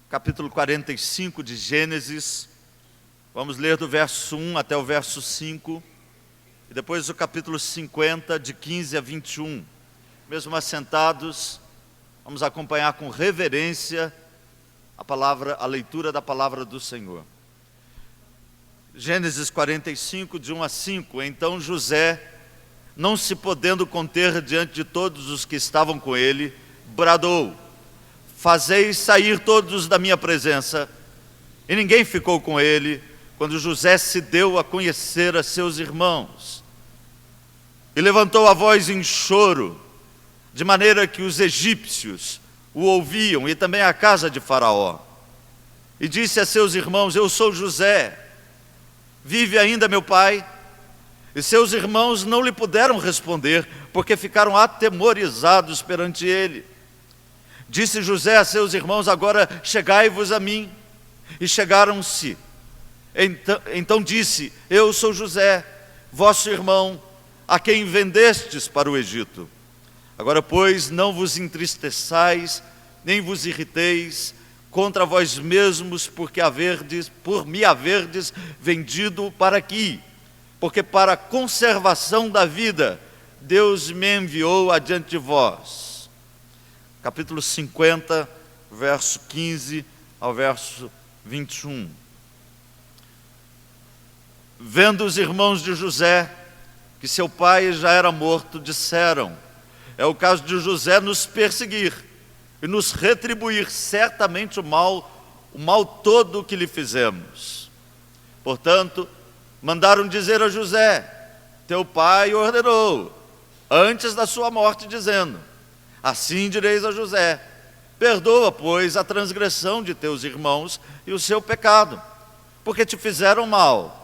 capítulo 45 de Gênesis. Vamos ler do verso 1 até o verso 5. E depois o capítulo 50, de 15 a 21. Mesmo assentados, vamos acompanhar com reverência a leitura da palavra do Senhor. Gênesis 45, de 1 a 5. Então José, não se podendo conter diante de todos os que estavam com ele, bradou: fazei sair todos da minha presença. E ninguém ficou com ele, quando José se deu a conhecer a seus irmãos. E levantou a voz em choro, de maneira que os egípcios o ouviam, e também a casa de Faraó. E disse a seus irmãos: eu sou José, vive ainda meu pai? E seus irmãos não lhe puderam responder, porque ficaram atemorizados perante ele. Disse José a seus irmãos: agora chegai-vos a mim. E chegaram-se. Então disse: eu sou José, vosso irmão, a quem vendestes para o Egito. Agora, pois, não vos entristeçais, nem vos irriteis contra vós mesmos, por me haverdes vendido para aqui, porque para a conservação da vida Deus me enviou adiante de vós. Capítulo 50, verso 15 ao verso 21. Vendo os irmãos de José que seu pai já era morto, disseram: é o caso de José nos perseguir e nos retribuir certamente o mal todo que lhe fizemos. Portanto, mandaram dizer a José: teu pai ordenou, antes da sua morte, dizendo: assim direis a José: perdoa, pois, a transgressão de teus irmãos e o seu pecado, porque te fizeram mal.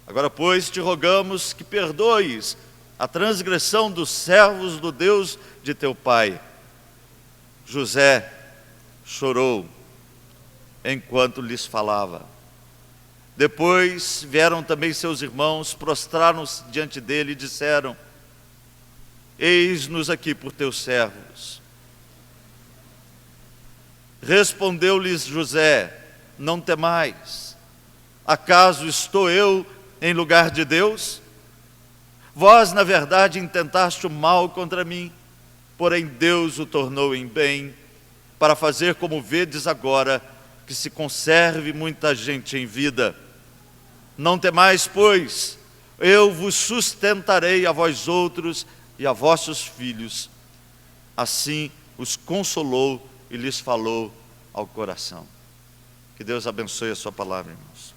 Agora, pois, te rogamos que perdoes a transgressão dos servos do Deus de teu pai. José chorou enquanto lhes falava. Depois vieram também seus irmãos, prostraram-se diante dele e disseram: eis-nos aqui por teus servos. Respondeu-lhes José: não temais, acaso estou eu em lugar de Deus? Vós, na verdade, intentaste o mal contra mim, porém Deus o tornou em bem, para fazer como vedes agora, que se conserve muita gente em vida. Não temais, pois, eu vos sustentarei a vós outros e a vossos filhos. Assim os consolou e lhes falou ao coração. Que Deus abençoe a sua palavra, irmãos.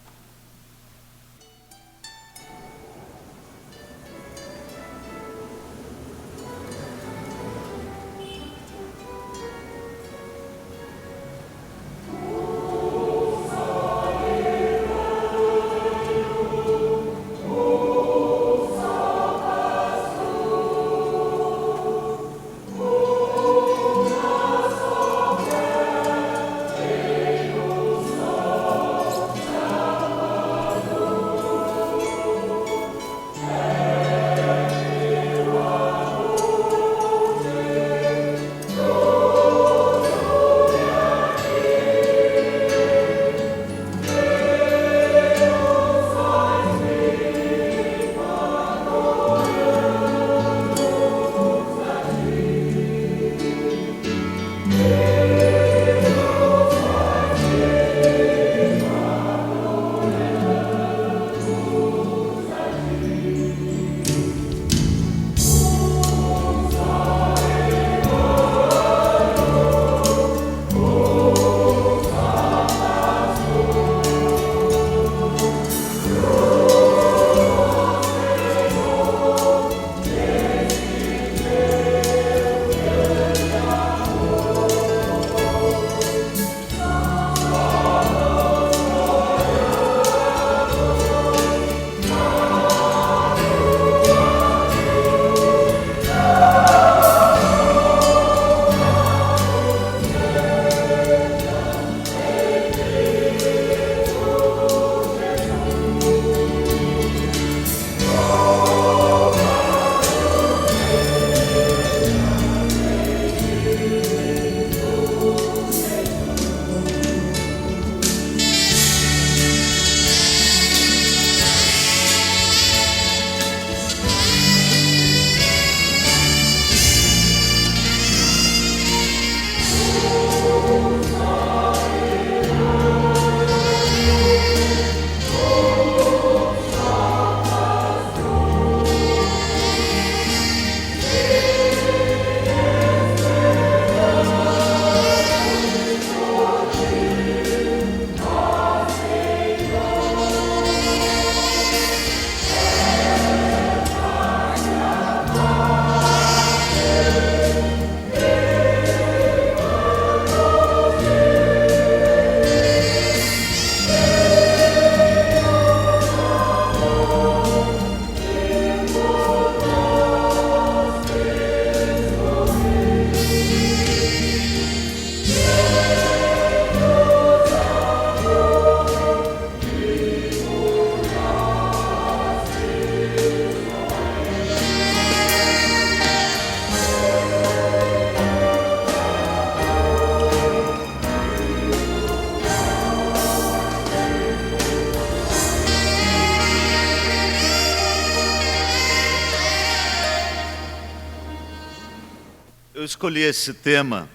Eu escolhi esse tema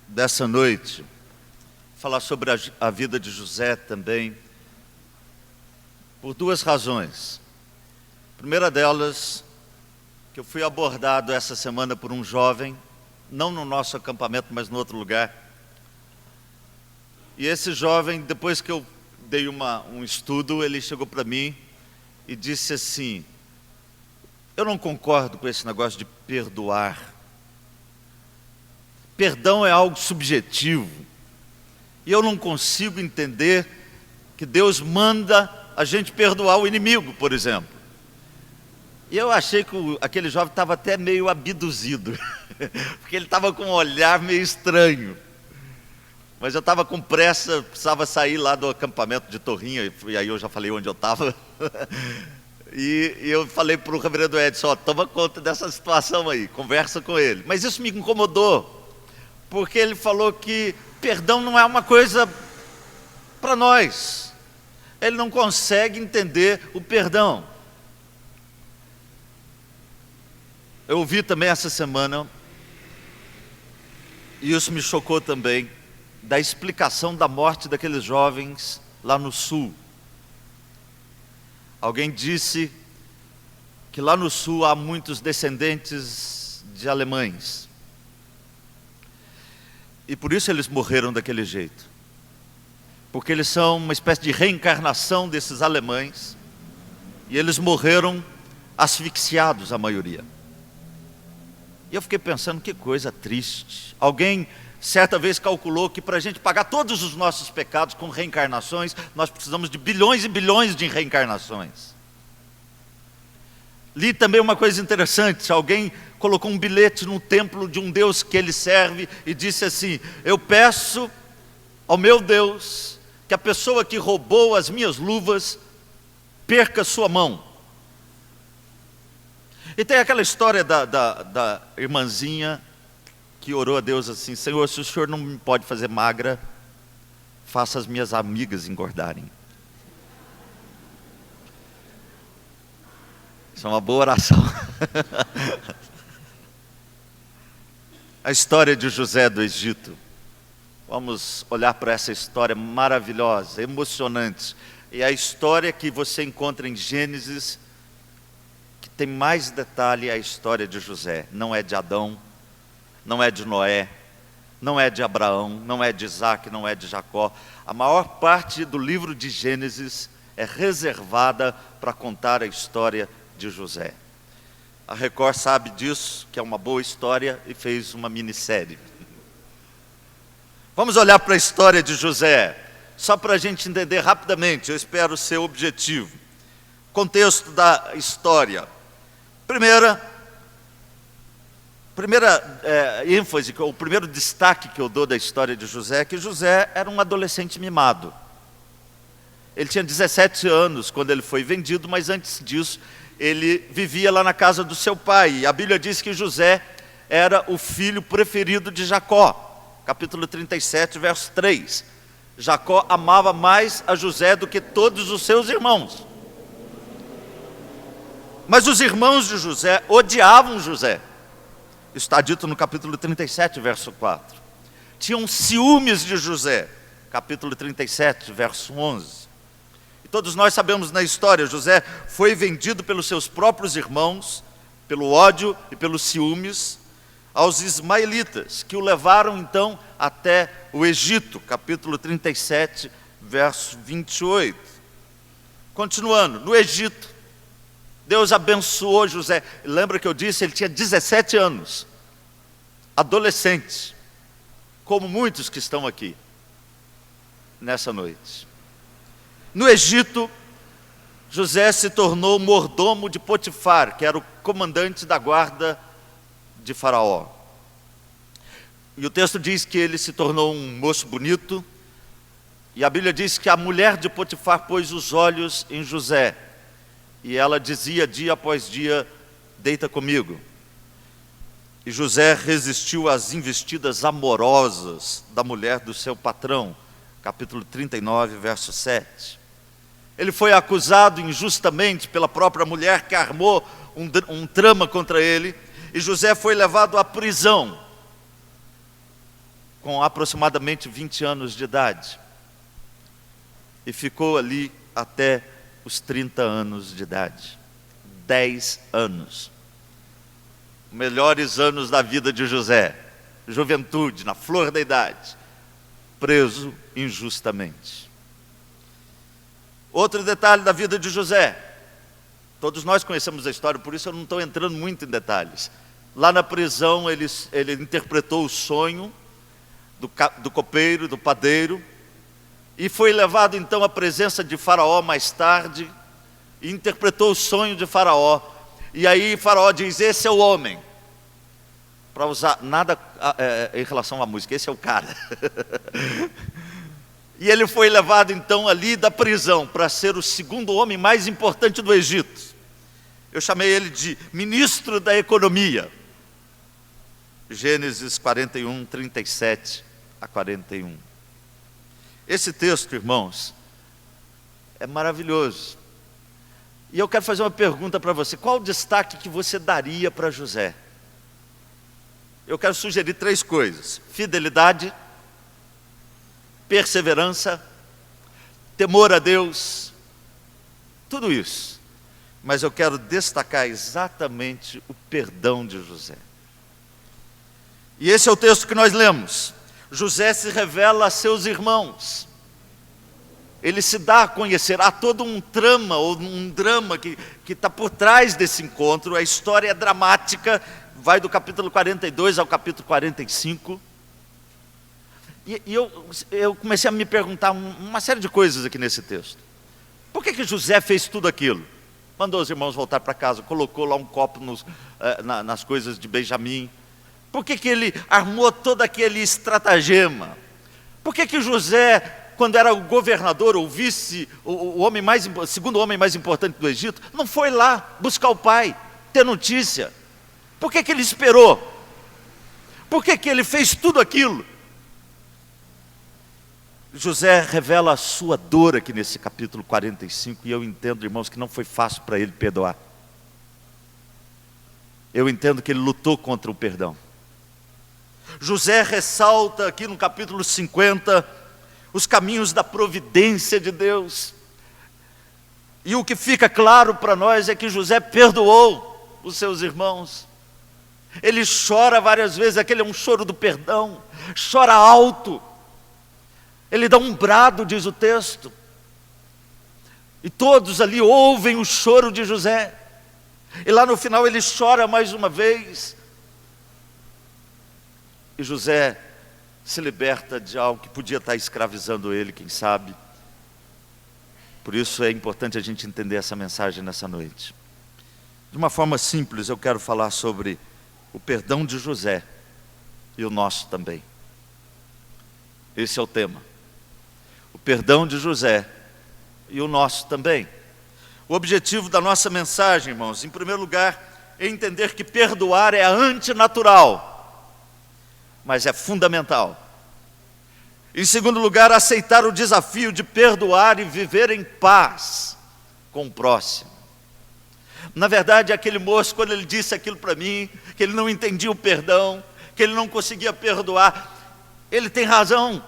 dessa noite, falar sobre a vida de José também, por duas razões. A primeira delas, que eu fui abordado essa semana por um jovem, não no nosso acampamento, mas no outro lugar. E esse jovem, depois que eu dei um estudo, ele chegou para mim e disse assim: eu não concordo com esse negócio de perdoar. Perdão é algo subjetivo. E eu não consigo entender que Deus manda a gente perdoar o inimigo, por exemplo. E eu achei que aquele jovem estava até meio abduzido, porque ele estava com um olhar meio estranho. Mas eu estava com pressa, precisava sair lá do acampamento de Torrinha, e aí eu já falei onde eu estava. E eu falei para o reverendo Edson: toma conta dessa situação aí, conversa com ele. Mas isso me incomodou, porque ele falou que perdão não é uma coisa para nós. Ele não consegue entender o perdão. Eu ouvi também essa semana, e isso me chocou também, da explicação da morte daqueles jovens lá no sul. Alguém disse que lá no sul há muitos descendentes de alemães. E por isso eles morreram daquele jeito. Porque eles são uma espécie de reencarnação desses alemães. E eles morreram asfixiados, a maioria. E eu fiquei pensando, que coisa triste. Alguém certa vez calculou que para a gente pagar todos os nossos pecados com reencarnações, nós precisamos de bilhões e bilhões de reencarnações. Li também uma coisa interessante. Alguém colocou um bilhete no templo de um Deus que ele serve e disse assim: eu peço ao meu Deus que a pessoa que roubou as minhas luvas perca sua mão. E tem aquela história da irmãzinha que orou a Deus assim: Senhor, se o Senhor não me pode fazer magra, faça as minhas amigas engordarem. Isso é uma boa oração. A história de José do Egito. Vamos olhar para essa história maravilhosa, emocionante. E a história que você encontra em Gênesis, que tem mais detalhe, é a história de José. Não é de Adão, não é de Noé, não é de Abraão, não é de Isaac, não é de Jacó. A maior parte do livro de Gênesis é reservada para contar a história de José. A Record sabe disso, que é uma boa história, e fez uma minissérie. Vamos olhar para a história de José, só para a gente entender rapidamente, eu espero ser objetivo. Contexto da história. Primeira ênfase, o primeiro destaque que eu dou da história de José é que José era um adolescente mimado. Ele tinha 17 anos quando ele foi vendido, mas antes disso ele vivia lá na casa do seu pai. E a Bíblia diz que José era o filho preferido de Jacó. Capítulo 37, verso 3. Jacó amava mais a José do que todos os seus irmãos. Mas os irmãos de José odiavam José. Isso está dito no capítulo 37, verso 4. Tinham ciúmes de José. Capítulo 37, verso 11. E todos nós sabemos na história, José foi vendido pelos seus próprios irmãos, pelo ódio e pelos ciúmes, aos ismaelitas, que o levaram então até o Egito. Capítulo 37, verso 28. Continuando, no Egito, Deus abençoou José. Lembra que eu disse, ele tinha 17 anos, adolescente, como muitos que estão aqui nessa noite. No Egito, José se tornou mordomo de Potifar, que era o comandante da guarda de Faraó. E o texto diz que ele se tornou um moço bonito, e a Bíblia diz que a mulher de Potifar pôs os olhos em José, e ela dizia dia após dia: deita comigo. E José resistiu às investidas amorosas da mulher do seu patrão. Capítulo 39, verso 7. Ele foi acusado injustamente pela própria mulher que armou um trama contra ele. E José foi levado à prisão. com aproximadamente 20 anos de idade. E ficou ali até os 30 anos de idade. 10 anos. Melhores anos da vida de José. Juventude, na flor da idade. Preso injustamente. Outro detalhe da vida de José. Todos nós conhecemos a história, por isso eu não estou entrando muito em detalhes. Lá na prisão ele interpretou o sonho do copeiro, do padeiro, e foi levado então à presença de Faraó mais tarde, e interpretou o sonho de Faraó. E aí Faraó diz: esse é o homem. Para usar nada em relação à música, esse é o cara. E ele foi levado então ali da prisão para ser o segundo homem mais importante do Egito. Eu chamei ele de ministro da economia. Gênesis 41, 37 a 41. Esse texto, irmãos, é maravilhoso. E eu quero fazer uma pergunta para você: qual o destaque que você daria para José? Eu quero sugerir 3 coisas: fidelidade, perseverança, temor a Deus, tudo isso. Mas eu quero destacar exatamente o perdão de José. E esse é o texto que nós lemos. José se revela a seus irmãos. Ele se dá a conhecer. Há todo um trama, ou um drama que está por trás desse encontro. A história é dramática, vai do capítulo 42 ao capítulo 45. E eu comecei a me perguntar uma série de coisas aqui nesse texto. Por que José fez tudo aquilo? Mandou os irmãos voltar para casa, colocou lá um copo nas coisas de Benjamim. Por que ele armou todo aquele estratagema? Por que José, quando era o governador ou vice, segundo homem mais importante do Egito, não foi lá buscar o pai, ter notícia? Por que ele esperou? Por que ele fez tudo aquilo? José revela a sua dor aqui nesse capítulo 45, e eu entendo, irmãos, que não foi fácil para ele perdoar. Eu entendo que ele lutou contra o perdão. José ressalta aqui no capítulo 50 os caminhos da providência de Deus. E o que fica claro para nós é que José perdoou os seus irmãos. Ele chora várias vezes, aquele é um choro do perdão, chora alto. Ele dá um brado, diz o texto. E todos ali ouvem o choro de José. E lá no final ele chora mais uma vez. E José se liberta de algo que podia estar escravizando ele, quem sabe. Por isso é importante a gente entender essa mensagem nessa noite. De uma forma simples, eu quero falar sobre o perdão de José e o nosso também. Esse é o tema. O perdão de José e o nosso também. O objetivo da nossa mensagem, irmãos, em primeiro lugar, é entender que perdoar é antinatural, mas é fundamental. Em segundo lugar, aceitar o desafio de perdoar e viver em paz com o próximo. Na verdade, aquele moço, quando ele disse aquilo para mim, que ele não entendia o perdão, que ele não conseguia perdoar, ele tem razão.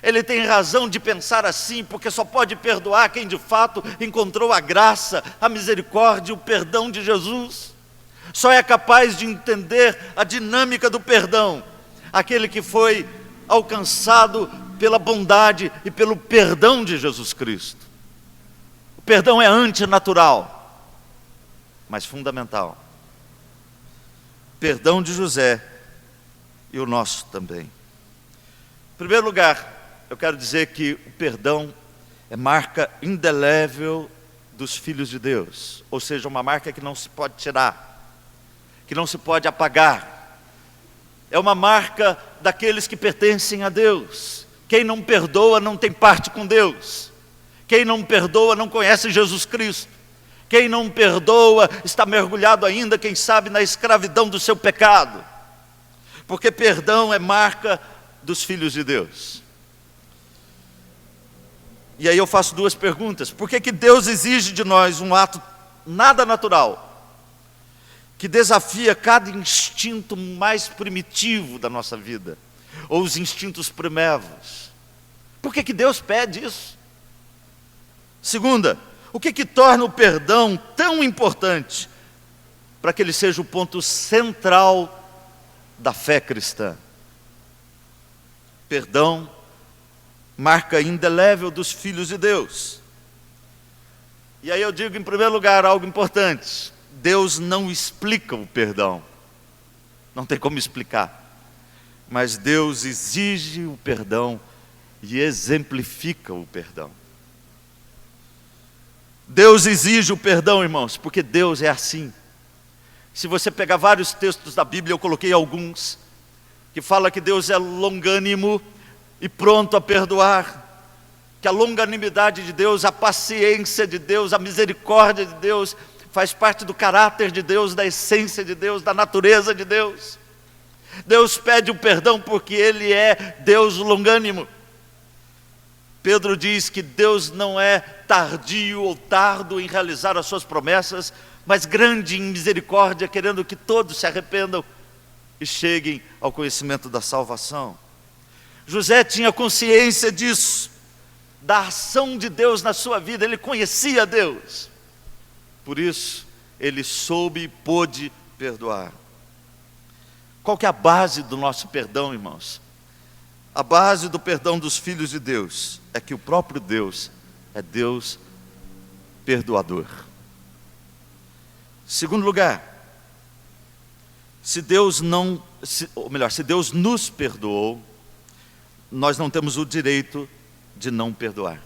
Ele tem razão de pensar assim, porque só pode perdoar quem de fato encontrou a graça, a misericórdia, o perdão de Jesus. Só é capaz de entender a dinâmica do perdão aquele que foi alcançado pela bondade e pelo perdão de Jesus Cristo. O perdão é antinatural, mas fundamental. Perdão de José e o nosso também. Em primeiro lugar, eu quero dizer que o perdão é marca indelével dos filhos de Deus, ou seja, uma marca que não se pode tirar, que não se pode apagar. É uma marca daqueles que pertencem a Deus. Quem não perdoa não tem parte com Deus. Quem não perdoa não conhece Jesus Cristo. Quem não perdoa está mergulhado ainda, quem sabe, na escravidão do seu pecado. Porque perdão é marca dos filhos de Deus. E aí eu faço duas perguntas. Por que Deus exige de nós um ato nada natural, que desafia cada instinto mais primitivo da nossa vida? ou os instintos primevos. Por que Deus pede isso? Segunda, o que torna o perdão tão importante para que ele seja o ponto central da fé cristã? Perdão, marca indelével dos filhos de Deus. E aí eu digo, em primeiro lugar, algo importante: Deus não explica o perdão, não tem como explicar, mas Deus exige o perdão e exemplifica o perdão. Deus exige o perdão, irmãos, porque Deus é assim. Se você pegar vários textos da Bíblia, eu coloquei alguns, que fala que Deus é longânimo e pronto a perdoar, que a longanimidade de Deus, a paciência de Deus, a misericórdia de Deus, faz parte do caráter de Deus, da essência de Deus, da natureza de Deus. Deus pede o perdão porque Ele é Deus longânimo. Pedro diz que Deus não é tardio ou tardo em realizar as suas promessas, mas grande em misericórdia, querendo que todos se arrependam e cheguem ao conhecimento da salvação. José tinha consciência disso, da ação de Deus na sua vida, ele conhecia Deus. Por isso, ele soube e pôde perdoar. Qual que é a base do nosso perdão, irmãos? A base do perdão dos filhos de Deus é que o próprio Deus é Deus perdoador. Segundo lugar, se Deus nos perdoou, nós não temos o direito de não perdoar.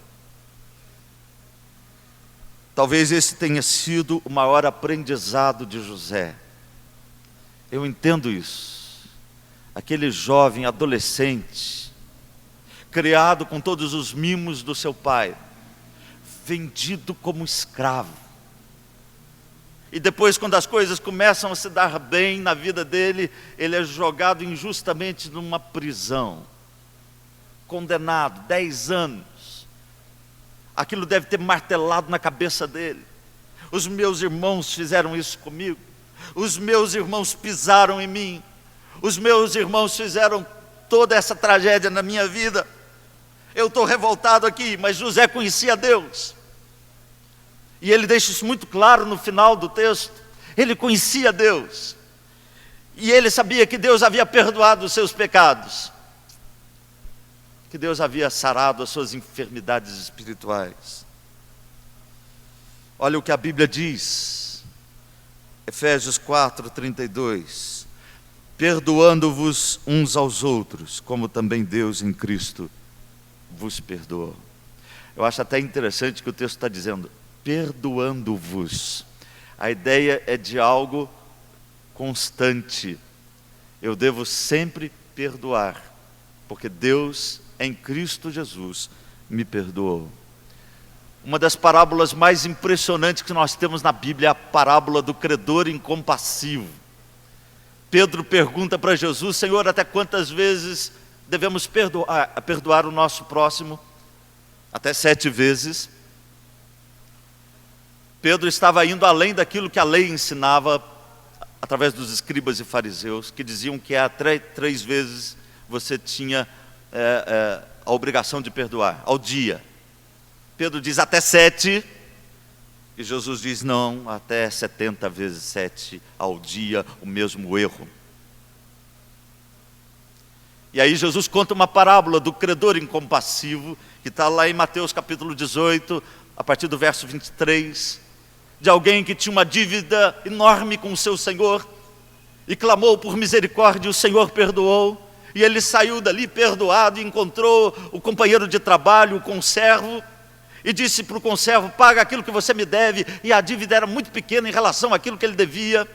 Talvez esse tenha sido o maior aprendizado de José. Eu entendo isso. Aquele jovem adolescente, criado com todos os mimos do seu pai, vendido como escravo. E depois, quando as coisas começam a se dar bem na vida dele, ele é jogado injustamente numa prisão, condenado, 10 anos. Aquilo deve ter martelado na cabeça dele. Os meus irmãos fizeram isso comigo, os meus irmãos pisaram em mim, os meus irmãos fizeram toda essa tragédia na minha vida. Eu estou revoltado aqui, mas José conhecia Deus. E ele deixa isso muito claro no final do texto. Ele conhecia Deus. E ele sabia que Deus havia perdoado os seus pecados, que Deus havia sarado as suas enfermidades espirituais. Olha o que a Bíblia diz, Efésios 4:32. Perdoando-vos uns aos outros, como também Deus em Cristo vos perdoou. Eu acho até interessante que o texto está dizendo, perdoando-vos. A ideia é de algo constante. Eu devo sempre perdoar, porque Deus em Cristo Jesus me perdoou. Uma das parábolas mais impressionantes que nós temos na Bíblia é a parábola do credor incompassivo. Pedro pergunta para Jesus, Senhor, até quantas vezes devemos perdoar o nosso próximo? Até 7 vezes. Pedro estava indo além daquilo que a lei ensinava, através dos escribas e fariseus, que diziam que até 3 vezes você tinha a obrigação de perdoar, ao dia. Pedro diz até 7, e Jesus diz não, até 70 vezes 7 ao dia, o mesmo erro. E aí Jesus conta uma parábola do credor incompassivo, que está lá em Mateus capítulo 18, a partir do verso 23, de alguém que tinha uma dívida enorme com o seu senhor, e clamou por misericórdia, e o Senhor perdoou, e ele saiu dali perdoado, e encontrou o companheiro de trabalho, o conservo, e disse para o conservo, paga aquilo que você me deve, e a dívida era muito pequena em relação àquilo que ele devia,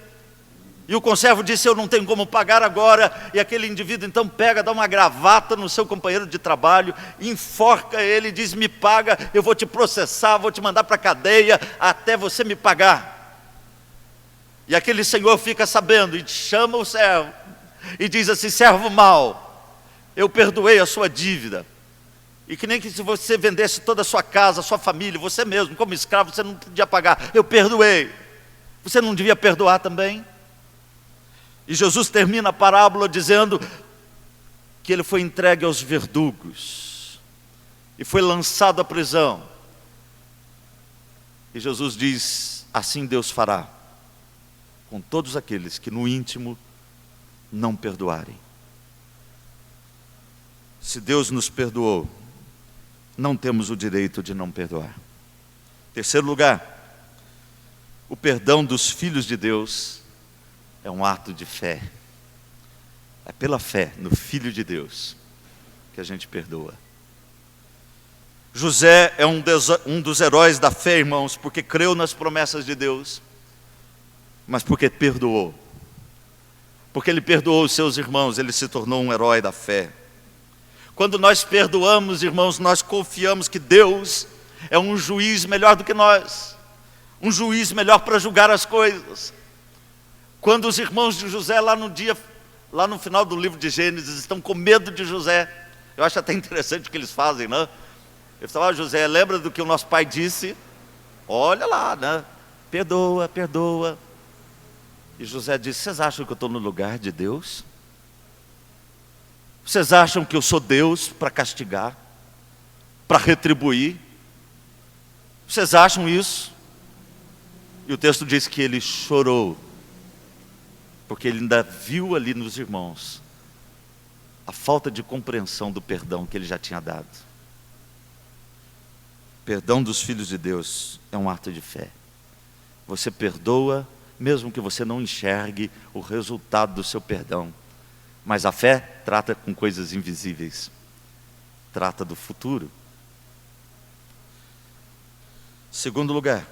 e o conservo disse, eu não tenho como pagar agora, e aquele indivíduo então pega, dá uma gravata no seu companheiro de trabalho, enforca ele, diz, me paga, eu vou te processar, vou te mandar para a cadeia, até você me pagar. E aquele senhor fica sabendo, e chama o servo, e diz assim, servo mau, eu perdoei a sua dívida, e que nem que se você vendesse toda a sua casa, a sua família, você mesmo, como escravo, você não podia pagar, eu perdoei, você não devia perdoar também? E Jesus termina a parábola dizendo que ele foi entregue aos verdugos e foi lançado à prisão. E Jesus diz: assim Deus fará com todos aqueles que no íntimo não perdoarem. Se Deus nos perdoou, não temos o direito de não perdoar. Terceiro lugar, o perdão dos filhos de Deus é um ato de fé. É pela fé no Filho de Deus que a gente perdoa. José é um dos heróis da fé, irmãos, porque creu nas promessas de Deus, mas porque perdoou. Porque ele perdoou os seus irmãos, ele se tornou um herói da fé. Quando nós perdoamos, irmãos, nós confiamos que Deus é um juiz melhor do que nós, um juiz melhor para julgar as coisas. Quando os irmãos de José, lá no final do livro de Gênesis, estão com medo de José, eu acho até interessante o que eles fazem, né? Eles falam: José, lembra do que o nosso pai disse? Olha lá, né? Perdoa, perdoa. E José disse: vocês acham que eu estou no lugar de Deus? Vocês acham que eu sou Deus para castigar, para retribuir? Vocês acham isso? E o texto diz que ele chorou, porque ele ainda viu ali nos irmãos a falta de compreensão do perdão que ele já tinha dado. Perdão dos filhos de Deus é um ato de fé. Você perdoa, mesmo que você não enxergue o resultado do seu perdão. Mas a fé trata com coisas invisíveis, trata do futuro. Segundo lugar,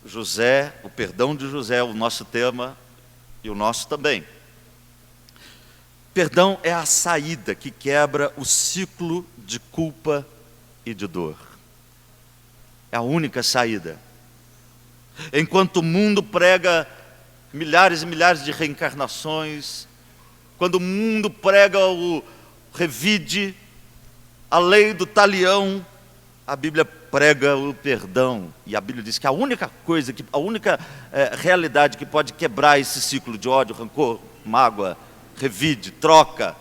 José, o perdão de José é o nosso tema e o nosso também. Perdão é a saída que quebra o ciclo de culpa e de dor. É a única saída. Enquanto o mundo prega milhares e milhares de reencarnações, quando o mundo prega o revide, a lei do talião, a Bíblia prega o perdão. E a Bíblia diz que a única realidade que pode quebrar esse ciclo de ódio, rancor, mágoa, revide, troca,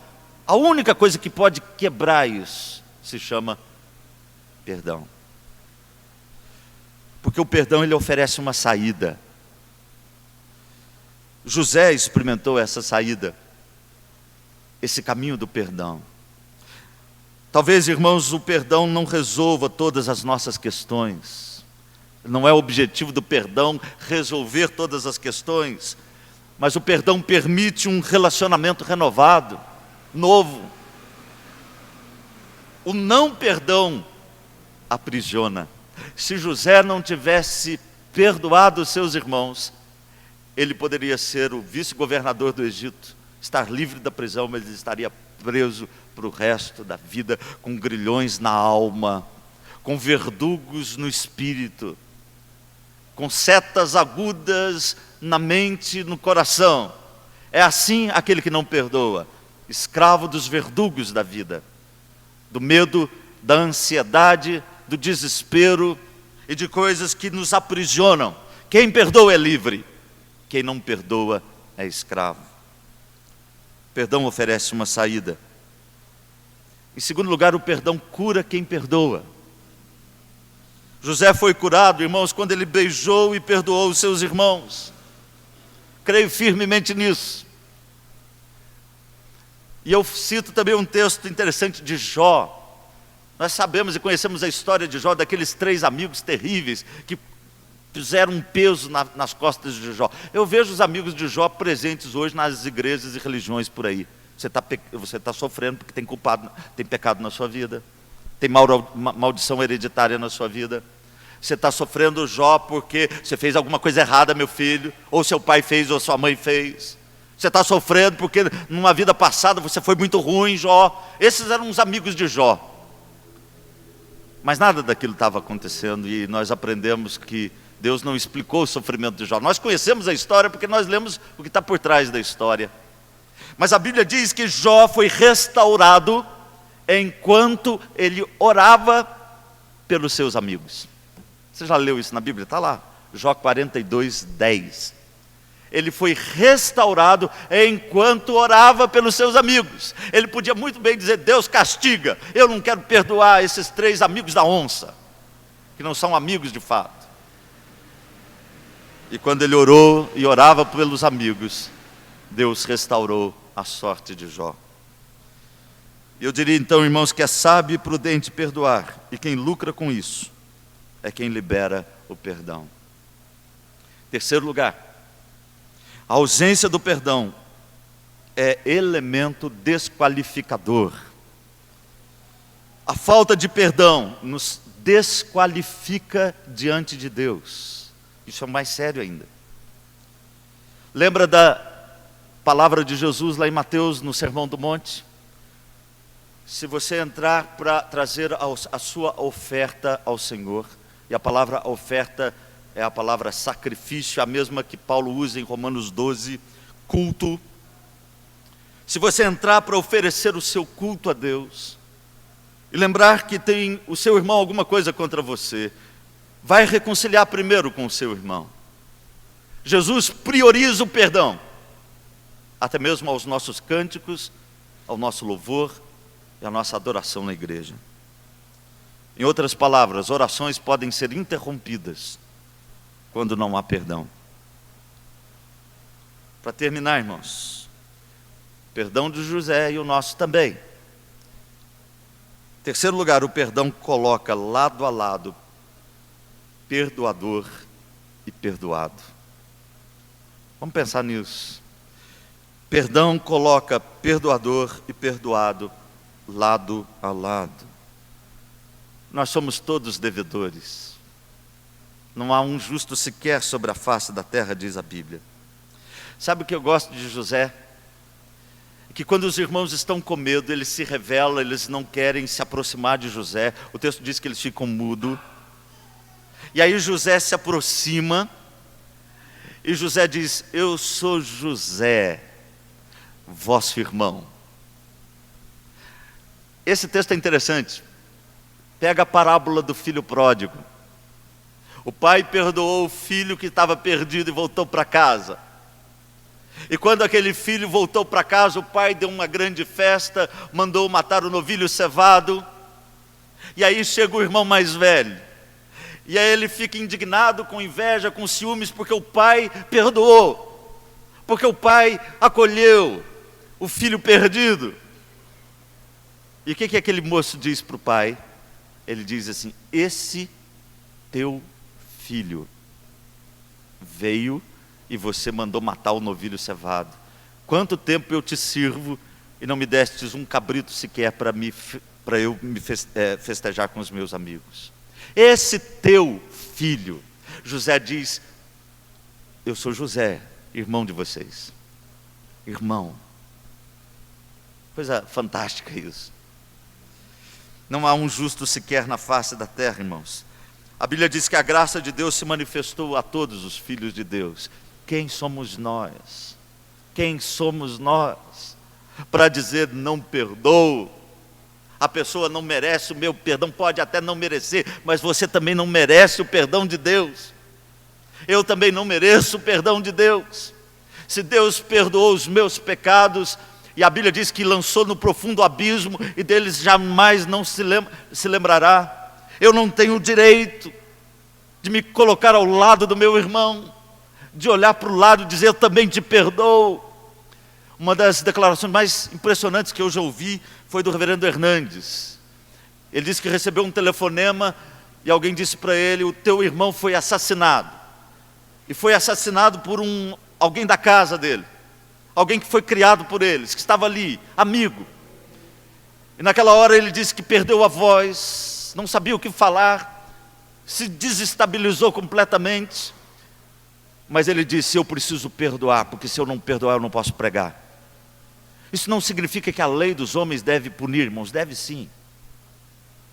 a única coisa que pode quebrar isso se chama perdão. Porque o perdão, ele oferece uma saída. José experimentou essa saída, esse caminho do perdão. Talvez, irmãos, o perdão não resolva todas as nossas questões. Não é o objetivo do perdão resolver todas as questões, mas o perdão permite um relacionamento renovado, novo. O não perdão aprisiona. Se José não tivesse perdoado os seus irmãos, ele poderia ser o vice-governador do Egito, estar livre da prisão, mas ele estaria preso para o resto da vida, com grilhões na alma, com verdugos no espírito, com setas agudas na mente e no coração. É assim aquele que não perdoa, escravo dos verdugos da vida, do medo, da ansiedade, do desespero e de coisas que nos aprisionam. Quem perdoa é livre. Quem não perdoa é escravo. Perdão oferece uma saída. Em segundo lugar, o perdão cura quem perdoa. José foi curado, irmãos, quando ele beijou e perdoou os seus irmãos. Creio firmemente nisso. E eu cito também um texto interessante de Jó. Nós sabemos e conhecemos a história de Jó, daqueles 3 amigos terríveis que fizeram um peso nas costas de Jó. Eu vejo os amigos de Jó presentes hoje nas igrejas e religiões por aí. Você tá sofrendo porque tem pecado na sua vida, tem maldição hereditária na sua vida. Você está sofrendo, Jó, porque você fez alguma coisa errada, meu filho, ou seu pai fez, ou sua mãe fez. Você está sofrendo porque numa vida passada você foi muito ruim, Jó. Esses eram os amigos de Jó. Mas nada daquilo estava acontecendo, e nós aprendemos que Deus não explicou o sofrimento de Jó. Nós conhecemos a história porque nós lemos o que está por trás da história. Mas a Bíblia diz que Jó foi restaurado enquanto ele orava pelos seus amigos. Você já leu isso na Bíblia? Está lá, Jó 42:10. Ele foi restaurado enquanto orava pelos seus amigos. Ele podia muito bem dizer: Deus castiga, eu não quero perdoar esses 3 amigos da onça, que não são amigos de fato. E quando ele orou e orava pelos amigos, Deus restaurou a sorte de Jó. Eu diria então, irmãos, que é sábio e prudente perdoar, e quem lucra com isso é quem libera o perdão. Terceiro lugar, a ausência do perdão é elemento desqualificador. A falta de perdão nos desqualifica diante de Deus. Isso é mais sério ainda. Lembra da palavra de Jesus lá em Mateus, no Sermão do Monte? Se você entrar para trazer a sua oferta ao Senhor, e a palavra oferta é a palavra sacrifício, a mesma que Paulo usa em Romanos 12, culto. Se você entrar para oferecer o seu culto a Deus, e lembrar que tem o seu irmão alguma coisa contra você, vai reconciliar primeiro com o seu irmão. Jesus prioriza o perdão, até mesmo aos nossos cânticos, ao nosso louvor e à nossa adoração na igreja. Em outras palavras, orações podem ser interrompidas quando não há perdão. Para terminar, irmãos, perdão de José e o nosso também. Em terceiro lugar, o perdão coloca lado a lado perdoador e perdoado. Vamos pensar nisso. Perdão coloca perdoador e perdoado lado a lado. Nós somos todos devedores. Não há um justo sequer sobre a face da terra, diz a Bíblia. Sabe o que eu gosto de José? Que quando os irmãos estão com medo, eles se revelam, eles não querem se aproximar de José. O texto diz que eles ficam mudos. E aí José se aproxima, e José diz: eu sou José, vosso irmão. Esse texto é interessante. Pega a parábola do filho pródigo. O pai perdoou o filho que estava perdido e voltou para casa. E quando aquele filho voltou para casa, o pai deu uma grande festa, mandou matar o novilho cevado. E aí chega o irmão mais velho. E aí ele fica indignado, com inveja, com ciúmes, porque o pai perdoou. Porque o pai acolheu o filho perdido. E o que aquele moço diz para o pai? Ele diz assim: esse teu filho veio e você mandou matar o novilho cevado. Quanto tempo eu te sirvo e não me destes um cabrito sequer para eu me festejar com os meus amigos? Esse teu filho. José diz: eu sou José, irmão de vocês. Irmão. Coisa fantástica isso. Não há um justo sequer na face da terra, irmãos. A Bíblia diz que a graça de Deus se manifestou a todos os filhos de Deus. Quem somos nós? Quem somos nós para dizer não perdoo? A pessoa não merece o meu perdão, pode até não merecer, mas você também não merece o perdão de Deus. Eu também não mereço o perdão de Deus. Se Deus perdoou os meus pecados, e a Bíblia diz que lançou no profundo abismo, e deles jamais não se lembrará, eu não tenho o direito de me colocar ao lado do meu irmão, de olhar para o lado e dizer: eu também te perdoo. Uma das declarações mais impressionantes que eu já ouvi foi do reverendo Hernandes. Ele disse que recebeu um telefonema e alguém disse para ele: o teu irmão foi assassinado. E foi assassinado por alguém da casa dele, alguém que foi criado por eles, que estava ali, amigo. E naquela hora ele disse que perdeu a voz, não sabia o que falar, se desestabilizou completamente. Mas ele disse: eu preciso perdoar, porque se eu não perdoar eu não posso pregar. Isso não significa que a lei dos homens deve punir, irmãos, deve sim.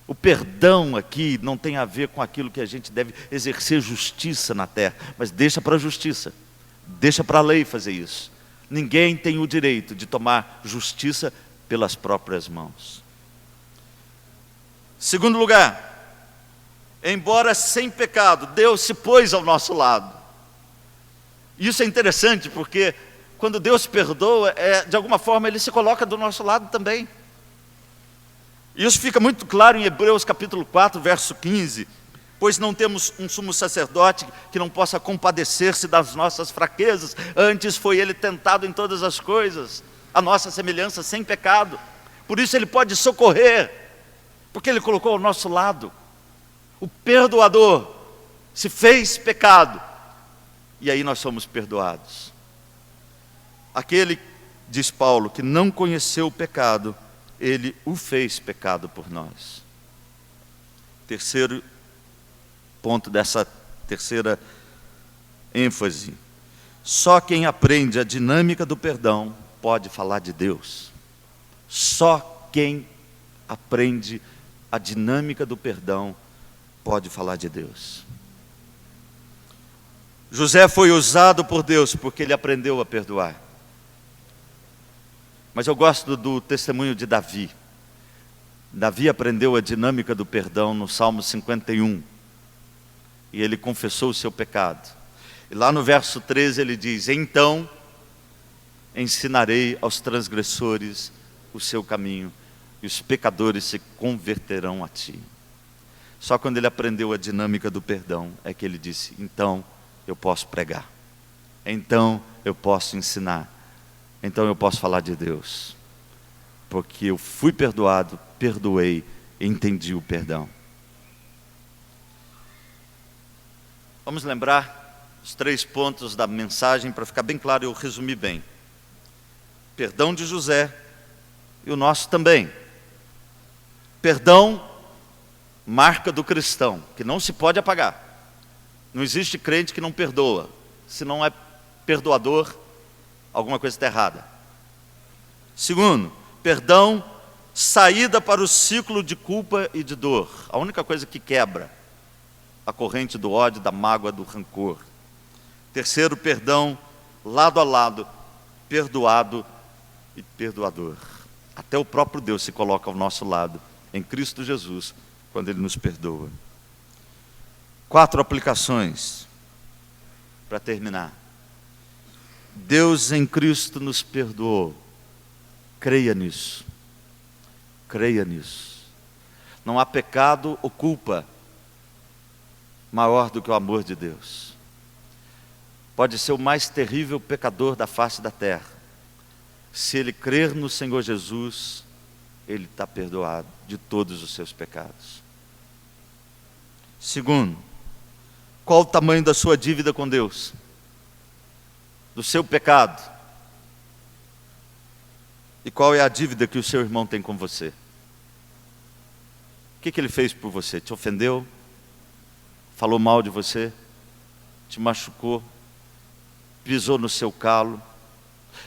O perdão aqui não tem a ver com aquilo que a gente deve exercer justiça na terra, mas deixa para a justiça, deixa para a lei fazer isso. Ninguém tem o direito de tomar justiça pelas próprias mãos. Segundo lugar, embora sem pecado, Deus se pôs ao nosso lado. Isso é interessante porque quando Deus perdoa, de alguma forma Ele se coloca do nosso lado também. Isso fica muito claro em Hebreus capítulo 4, verso 15. Pois não temos um sumo sacerdote que não possa compadecer-se das nossas fraquezas, antes foi Ele tentado em todas as coisas, a nossa semelhança, sem pecado. Por isso Ele pode socorrer, porque Ele colocou ao nosso lado. O perdoador se fez pecado, e aí nós somos perdoados. Aquele, diz Paulo, que não conheceu o pecado, Ele o fez pecado por nós. Terceiro ponto dessa terceira ênfase: só quem aprende a dinâmica do perdão pode falar de Deus. Só quem aprende a dinâmica do perdão pode falar de Deus. José foi usado por Deus porque ele aprendeu a perdoar. Mas eu gosto do testemunho de Davi. Davi aprendeu a dinâmica do perdão no Salmo 51. E ele confessou o seu pecado. E lá no verso 13 ele diz: então ensinarei aos transgressores o seu caminho, e os pecadores se converterão a ti. Só quando ele aprendeu a dinâmica do perdão é que ele disse: então eu posso pregar, então eu posso ensinar, então eu posso falar de Deus, porque eu fui perdoado, perdoei, entendi o perdão. Vamos lembrar os 3 pontos da mensagem, para ficar bem claro, eu resumi bem. Perdão de José, e o nosso também. Perdão, marca do cristão, que não se pode apagar. Não existe crente que não perdoa. Se não é perdoador, alguma coisa está errada. Segundo, perdão, saída para o ciclo de culpa e de dor. A única coisa que quebra a corrente do ódio, da mágoa, do rancor. Terceiro, perdão, lado a lado, perdoado e perdoador. Até o próprio Deus se coloca ao nosso lado, em Cristo Jesus, quando Ele nos perdoa. 4 aplicações, para terminar. Deus em Cristo nos perdoou. Creia nisso. Creia nisso. Não há pecado ou culpa maior do que o amor de Deus. Pode ser o mais terrível pecador da face da terra. Se ele crer no Senhor Jesus, ele está perdoado de todos os seus pecados. Segundo, qual o tamanho da sua dívida com Deus? Do seu pecado? E qual é a dívida que o seu irmão tem com você? O que ele fez por você? Te ofendeu? Falou mal de você? Te machucou? Pisou no seu calo?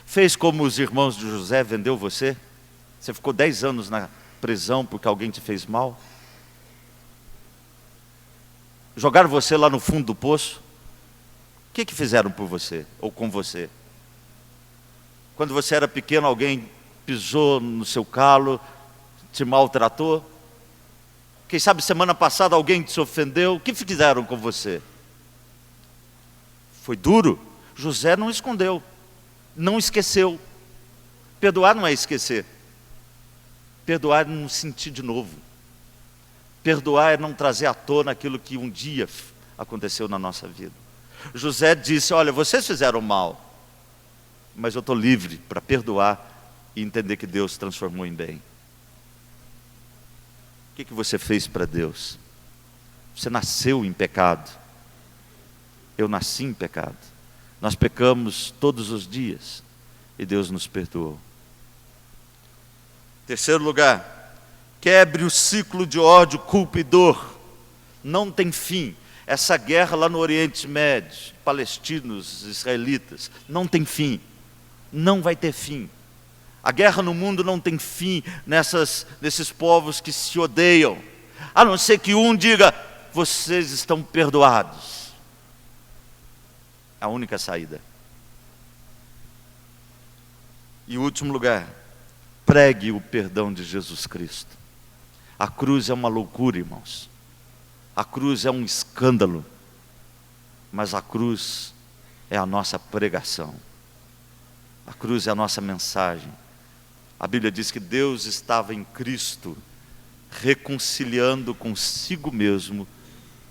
Fez como os irmãos de José, vendeu você? Você ficou 10 anos na prisão porque alguém te fez mal? Jogaram você lá no fundo do poço? O que fizeram por você ou com você? Quando você era pequeno, alguém pisou no seu calo, te maltratou? Quem sabe semana passada alguém te ofendeu? O que fizeram com você? Foi duro? José não escondeu, não esqueceu. Perdoar não é esquecer. Perdoar é não sentir de novo. Perdoar é não trazer à tona aquilo que um dia aconteceu na nossa vida. José disse: olha, vocês fizeram mal, mas eu estou livre para perdoar e entender que Deus transformou em bem. O que você fez para Deus? Você nasceu em pecado. Eu nasci em pecado. Nós pecamos todos os dias e Deus nos perdoou. Terceiro lugar, quebre o ciclo de ódio, culpa e dor. Não tem fim. Essa guerra lá no Oriente Médio, palestinos, israelitas, não tem fim. Não vai ter fim. A guerra no mundo não tem fim nesses povos que se odeiam. A não ser que um diga: vocês estão perdoados. A única saída. E último lugar, pregue o perdão de Jesus Cristo. A cruz é uma loucura, irmãos. A cruz é um escândalo. Mas a cruz é a nossa pregação. A cruz é a nossa mensagem. A Bíblia diz que Deus estava em Cristo, reconciliando consigo mesmo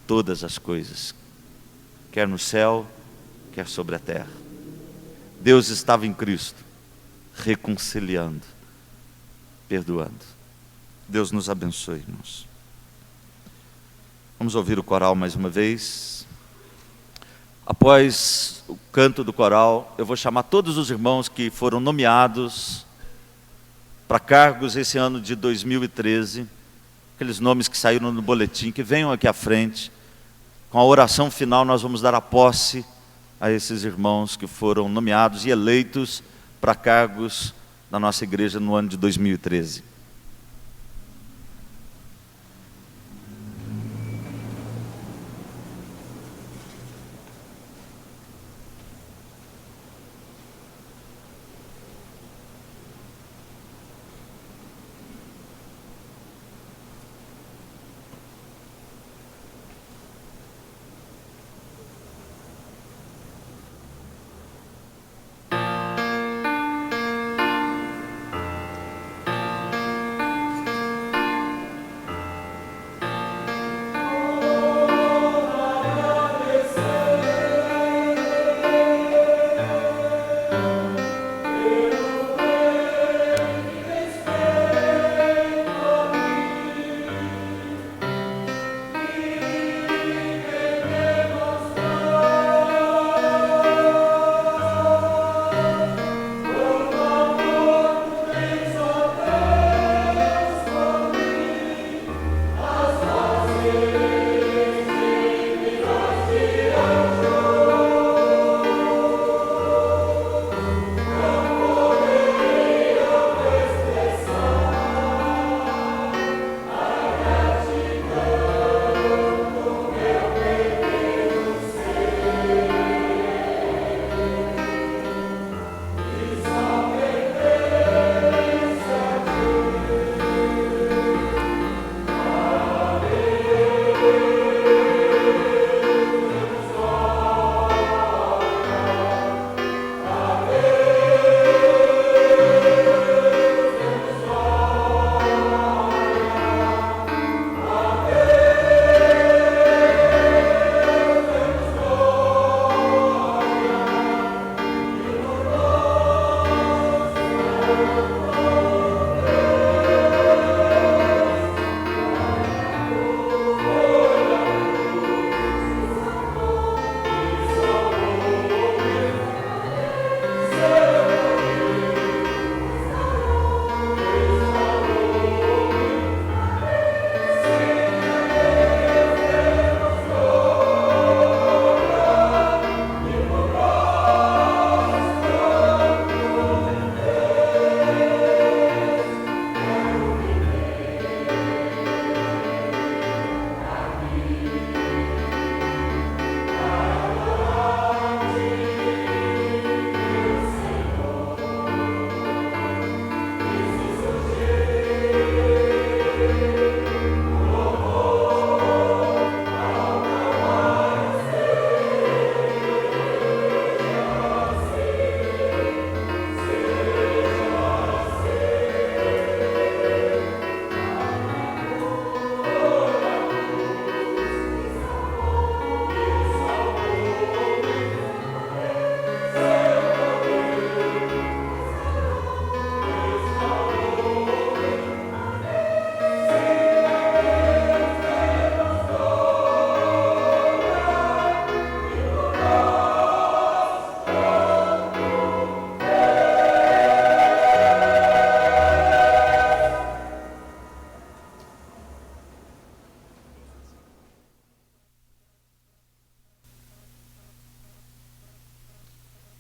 todas as coisas, quer no céu, quer sobre a terra. Deus estava em Cristo, reconciliando, perdoando. Deus nos abençoe, irmãos. Vamos ouvir o coral mais uma vez. Após o canto do coral, eu vou chamar todos os irmãos que foram nomeados para cargos esse ano de 2013, aqueles nomes que saíram no boletim, que venham aqui à frente. Com a oração final, nós vamos dar a posse a esses irmãos que foram nomeados e eleitos para cargos na nossa igreja no ano de 2013.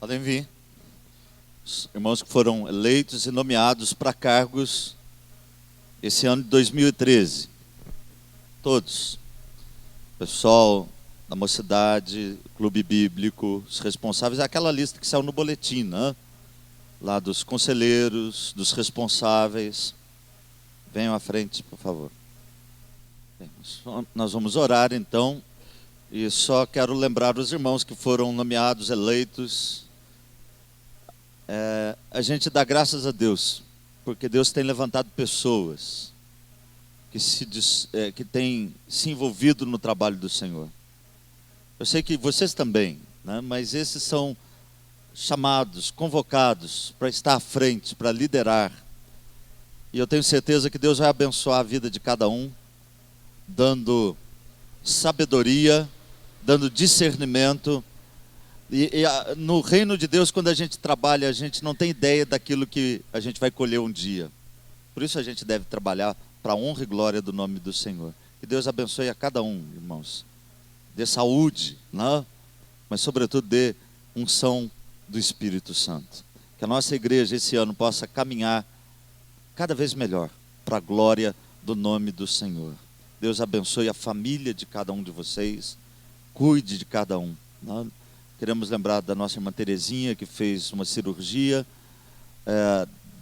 Podem vir. Os irmãos que foram eleitos e nomeados para cargos esse ano de 2013. Todos. Pessoal da mocidade, clube bíblico, os responsáveis. É aquela lista que saiu no boletim, né? Lá dos conselheiros, dos responsáveis. Venham à frente, por favor. Nós vamos orar então E só quero lembrar os irmãos que foram nomeados, eleitos. A gente dá graças a Deus, porque Deus tem levantado pessoas que têm se envolvido no trabalho do Senhor. Eu sei que vocês também, né? Mas esses são chamados, convocados para estar à frente, para liderar. E eu tenho certeza que Deus vai abençoar a vida de cada um, dando sabedoria, dando discernimento. No reino de Deus, quando a gente trabalha, a gente não tem ideia daquilo que a gente vai colher um dia. Por isso a gente deve trabalhar para a honra e glória do nome do Senhor. Que Deus abençoe a cada um, irmãos. Dê saúde, né? Mas sobretudo dê unção do Espírito Santo. Que a nossa igreja esse ano possa caminhar cada vez melhor para a glória do nome do Senhor. Deus abençoe a família de cada um de vocês. Cuide de cada um, né? Queremos lembrar da nossa irmã Terezinha, que fez uma cirurgia,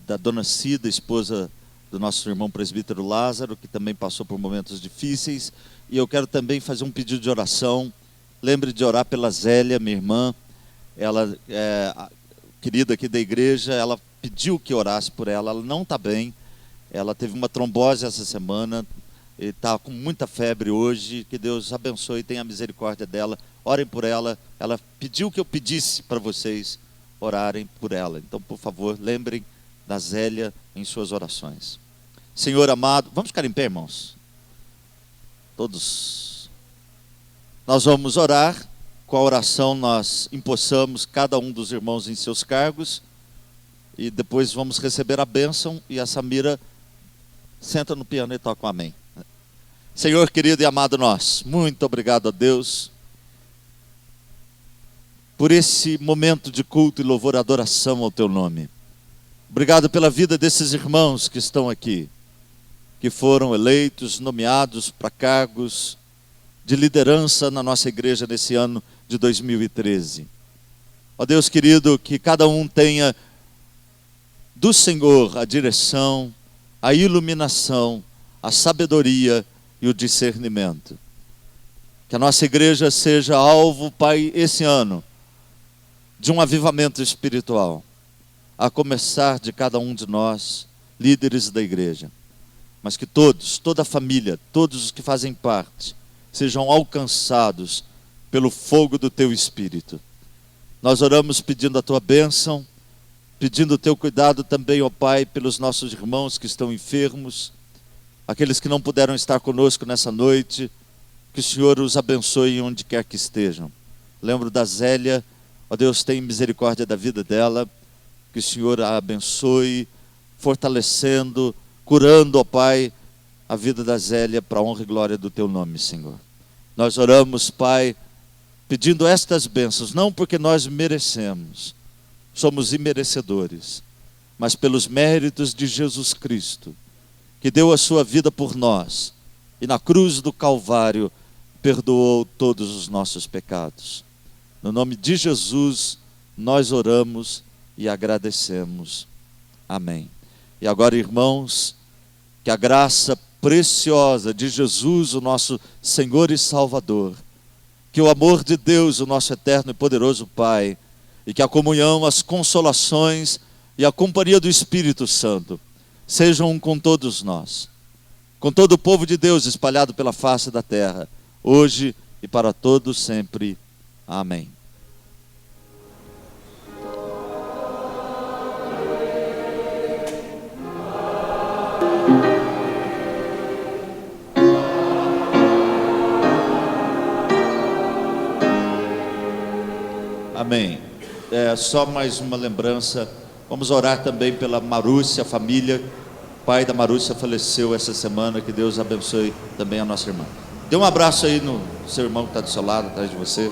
da dona Cida, esposa do nosso irmão presbítero Lázaro, que também passou por momentos difíceis. E eu quero também fazer um pedido de oração. Lembre de orar pela Zélia, minha irmã. Ela querida aqui da igreja, ela pediu que orasse por ela. Ela não está bem. Ela teve uma trombose essa semana. E está com muita febre hoje. Que Deus abençoe e tenha misericórdia dela. Orem por ela. Ela pediu que eu pedisse para vocês orarem por ela. Então, por favor, lembrem da Zélia em suas orações. Senhor amado, vamos ficar em pé, irmãos? Todos. Nós vamos orar. Com a oração nós empossamos cada um dos irmãos em seus cargos. E depois vamos receber a bênção. E a Samira senta no piano e toca um amém. Senhor querido e amado nosso, muito obrigado a Deus por esse momento de culto e louvor e adoração ao teu nome. Obrigado pela vida desses irmãos que estão aqui, que foram eleitos, nomeados para cargos de liderança na nossa igreja nesse ano de 2013. Ó Deus querido, que cada um tenha do Senhor a direção, a iluminação, a sabedoria e o discernimento. Que a nossa igreja seja alvo, Pai, esse ano, de um avivamento espiritual, a começar de cada um de nós, líderes da igreja. Mas que todos, toda a família, todos os que fazem parte, sejam alcançados pelo fogo do teu Espírito. Nós oramos pedindo a tua bênção, pedindo o teu cuidado também, ó Pai, pelos nossos irmãos que estão enfermos, aqueles que não puderam estar conosco nessa noite, que o Senhor os abençoe onde quer que estejam. Lembro da Zélia, ó Deus, tenha misericórdia da vida dela, que o Senhor a abençoe, fortalecendo, curando, ó Pai, a vida da Zélia para a honra e glória do teu nome, Senhor. Nós oramos, Pai, pedindo estas bênçãos, não porque nós merecemos, somos imerecedores, mas pelos méritos de Jesus Cristo, que deu a sua vida por nós, e na cruz do Calvário perdoou todos os nossos pecados. No nome de Jesus, nós oramos e agradecemos. Amém. E agora, irmãos, que a graça preciosa de Jesus, o nosso Senhor e Salvador, que o amor de Deus, o nosso eterno e poderoso Pai, e que a comunhão, as consolações e a companhia do Espírito Santo sejam com todos nós, com todo o povo de Deus espalhado pela face da terra, hoje e para todos sempre. Amém. Amém. Só mais uma lembrança. Vamos orar também pela Marúcia, a família. O pai da Marúcia faleceu essa semana. Que Deus abençoe também a nossa irmã. Dê um abraço aí no seu irmão que está do seu lado, atrás de você.